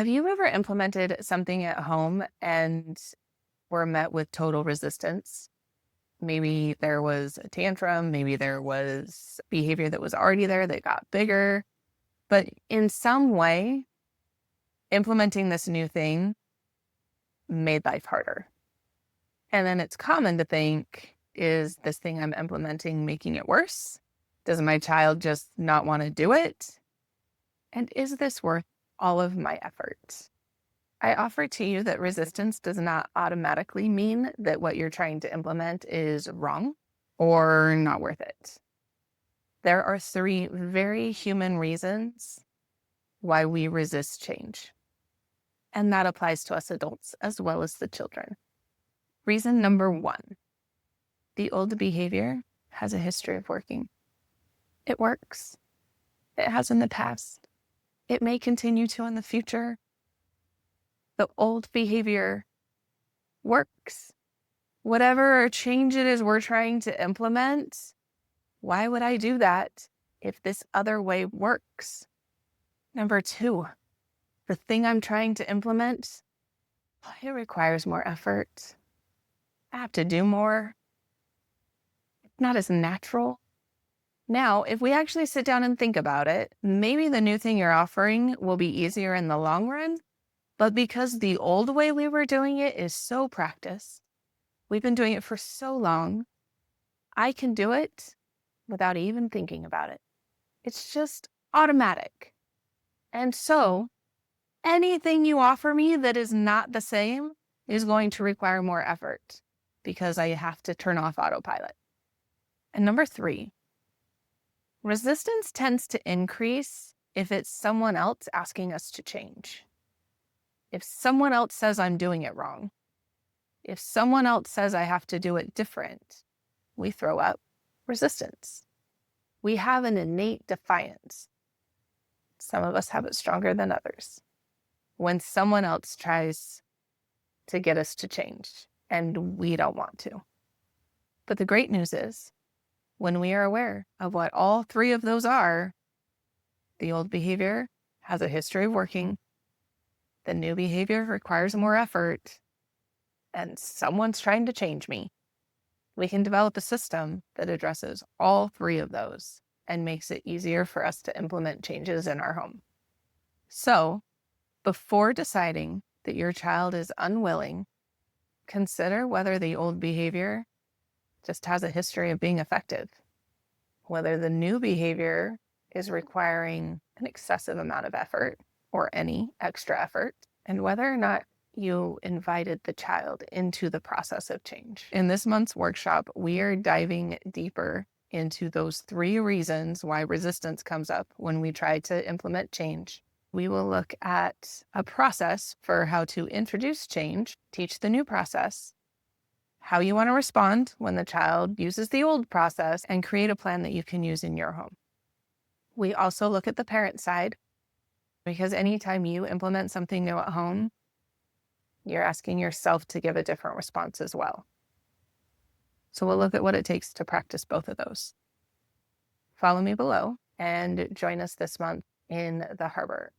Have you ever implemented something at home and were met with total resistance? Maybe there was a tantrum, maybe there was behavior that was already there that got bigger, but in some way, implementing this new thing made life harder. And then it's common to think, is this thing I'm implementing making it worse? Does my child just not want to do it? And is this worth all of my effort? I offer to you that resistance does not automatically mean that what you're trying to implement is wrong or not worth it. There are three very human reasons why we resist change. And that applies to us adults as well as the children. Reason number one, the old behavior has a history of working. It works. It has in the past. It may continue to in the future. The old behavior works. Whatever change it is we're trying to implement, why would I do that if this other way works? Number two, the thing I'm trying to implement, it requires more effort. I have to do more. It's not as natural. Now, if we actually sit down and think about it, maybe the new thing you're offering will be easier in the long run, but because the old way we were doing it is so practiced, we've been doing it for so long, I can do it without even thinking about it. It's just automatic. And so anything you offer me that is not the same is going to require more effort because I have to turn off autopilot. And number three, resistance tends to increase if it's someone else asking us to change. If someone else says I'm doing it wrong, if someone else says I have to do it different, we throw up resistance. We have an innate defiance. Some of us have it stronger than others. When someone else tries to get us to change and we don't want to. But the great news is, when we are aware of what all three of those are, the old behavior has a history of working, the new behavior requires more effort, and someone's trying to change me, we can develop a system that addresses all three of those and makes it easier for us to implement changes in our home. So, before deciding that your child is unwilling, consider whether the old behavior just has a history of being effective, whether the new behavior is requiring an excessive amount of effort or any extra effort, and whether or not you invited the child into the process of change. In this month's workshop, we are diving deeper into those three reasons why resistance comes up when we try to implement change. We will look at a process for how to introduce change, teach the new process, how you want to respond when the child uses the old process, and create a plan that you can use in your home. We also look at the parent side, because anytime you implement something new at home, you're asking yourself to give a different response as well. So we'll look at what it takes to practice both of those. Follow me below and join us this month in the harbor.